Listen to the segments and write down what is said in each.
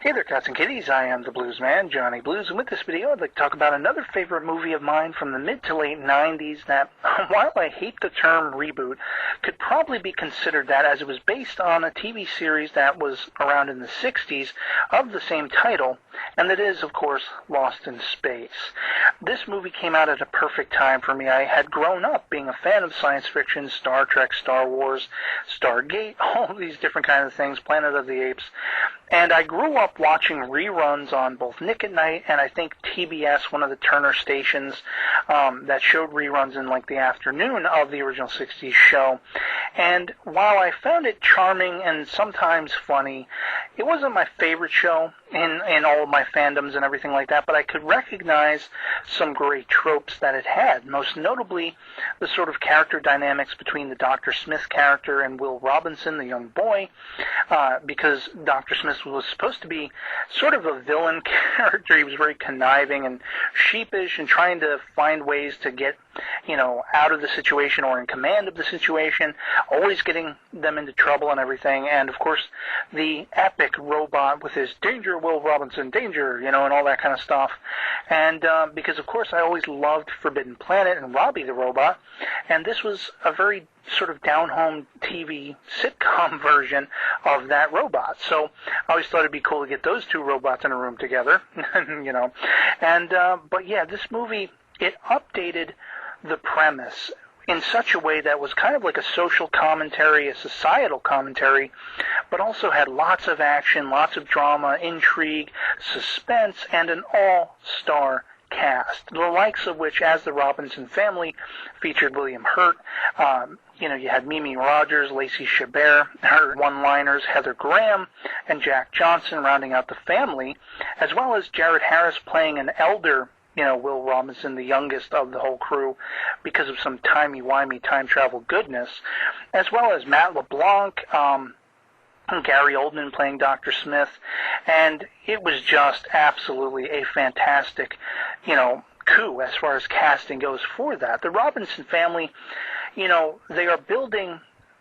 Hey there, cats and kitties. I am the Blues Man, Johnny Blues, and with this video I'd like to talk about another favorite movie of mine from the mid to late 90s that, while I hate the term reboot, could probably be considered that, as it was based on a TV series that was around in the 60s of the same title, and that is, of course, Lost in Space. This movie came out at a perfect time for me. I had grown up being a fan of science fiction, Star Trek, Star Wars, Stargate, all these different kinds of things, Planet of the Apes, and I grew up watching reruns on both Nick at Night and I think TBS, one of the Turner stations that showed reruns in like the afternoon of the original 60s show. And while I found it charming and sometimes funny, it wasn't my favorite show in all of my fandoms and everything like that, but I could recognize some great tropes that it had, most notably the sort of character dynamics between the Dr. Smith character and Will Robinson, the young boy, because Dr. Smith was supposed to be sort of a villain character. He was very conniving and sheepish and trying to find ways to get, out of the situation or in command of the situation, always getting them into trouble and everything. And, of course, the epic robot with his danger, Will Robinson, danger, and all that kind of stuff. And because, of course, I always loved Forbidden Planet and Robbie the Robot, and this was a very sort of down-home TV sitcom version of that robot. So I always thought it'd be cool to get those two robots in a room together, but yeah, this movie, it updated the premise in such a way that was kind of like a social commentary, a societal commentary, but also had lots of action, lots of drama, intrigue, suspense, and an all-star cast, the likes of which, as the Robinson Family, featured William Hurt. You had Mimi Rogers, Lacey Chabert, her one-liners, Heather Graham, and Jack Johnson rounding out the family, as well as Jared Harris playing an elder, Will Robinson, the youngest of the whole crew, because of some timey-wimey time travel goodness, as well as Matt LeBlanc, Gary Oldman playing Dr. Smith, and it was just absolutely a fantastic, coup as far as casting goes for that. The Robinson Family, they are building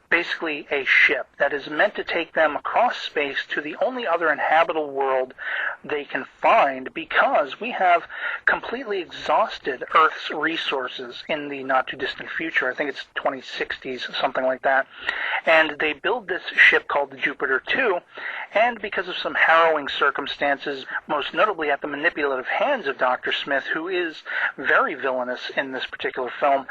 basically a ship that is meant to take them across space to the only other inhabitable world they can find, because we have completely exhausted Earth's resources in the not-too-distant future. I think it's 2060s, something like that. And they build this ship called the Jupiter 2, and because of some harrowing circumstances, most notably at the manipulative hands of Dr. Smith, who is very villainous in this particular film,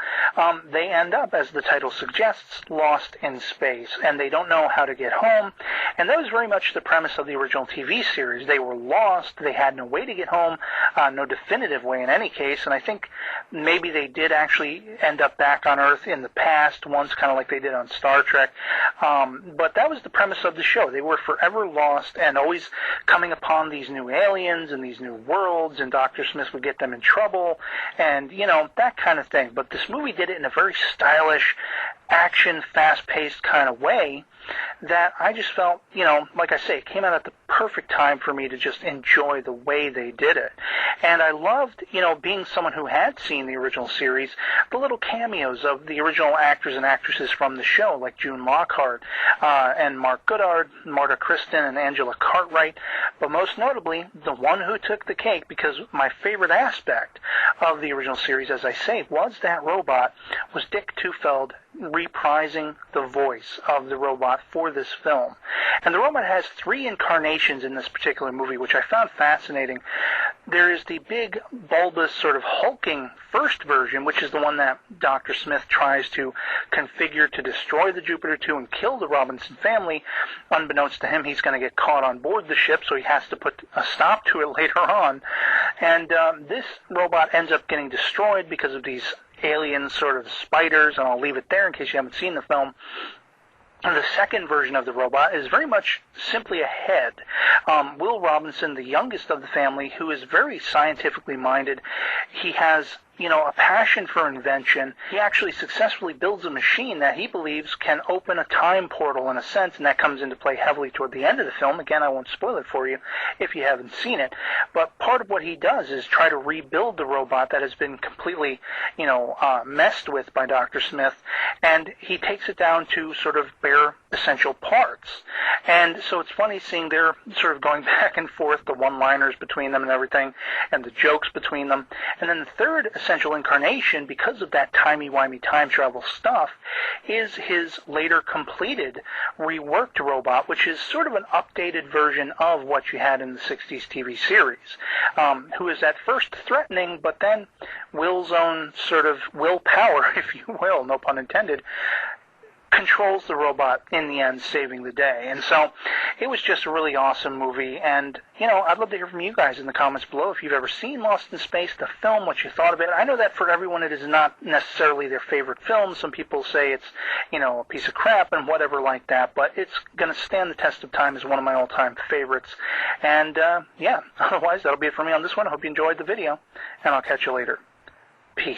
they end up, as the title suggests, lost in space, and they don't know how to get home. And that was very much the premise of the original TV series. They were lost, they had no way to get home, no definitive way in any case, and I think maybe they did actually end up back on Earth in the past once, kind of like they did on Star Trek, but that was the premise of the show. They were forever lost and always coming upon these new aliens and these new worlds, and Dr. Smith would get them in trouble, and that kind of thing. But this movie did it in a very stylish, action, fast-paced kind of way that I just felt, like I say, it came out at the perfect time for me to just enjoy the way they did it. And I loved, being someone who had seen the original series, the little cameos of the original actors and actresses from the show, like June Lockhart and Mark Goddard, Marta Kristen, and Angela Cartwright. But most notably, the one who took the cake, because my favorite aspect of the original series, as I say, was that robot, was Dick Tufeld reprising the voice of the robot for this film. And the robot has 3 incarnations in this particular movie, which I found fascinating. There is the big, bulbous, sort of hulking first version, which is the one that Dr. Smith tries to configure to destroy the Jupiter 2 and kill the Robinson family. Unbeknownst to him, he's going to get caught on board the ship, so he has to put a stop to it later on. And this robot ends up getting destroyed because of these alien sort of spiders, and I'll leave it there in case you haven't seen the film. And the second version of the robot is very much simply a head. Will Robinson, the youngest of the family, who is very scientifically minded, he has a passion for invention. He actually successfully builds a machine that he believes can open a time portal in a sense, and that comes into play heavily toward the end of the film. Again, I won't spoil it for you if you haven't seen it. But part of what he does is try to rebuild the robot that has been completely, messed with by Dr. Smith, and he takes it down to sort of bare essential parts. And so it's funny seeing their sort of going back and forth, the one-liners between them and everything, and the jokes between them. And then the third essential incarnation, because of that timey-wimey time travel stuff, is his later completed reworked robot, which is sort of an updated version of what you had in the 60s TV series, who is at first threatening, but then Will's own sort of willpower, if you will, no pun intended, controls the robot in the end, saving the day. And so it was just a really awesome movie, and I'd love to hear from you guys in the comments below if you've ever seen Lost in Space, the film, what you thought of it. I know that for everyone it is not necessarily their favorite film. Some people say it's a piece of crap and whatever like that, but it's going to stand the test of time as one of my all-time favorites. And otherwise that'll be it for me on this one. I hope you enjoyed the video, and I'll catch you later. Peace.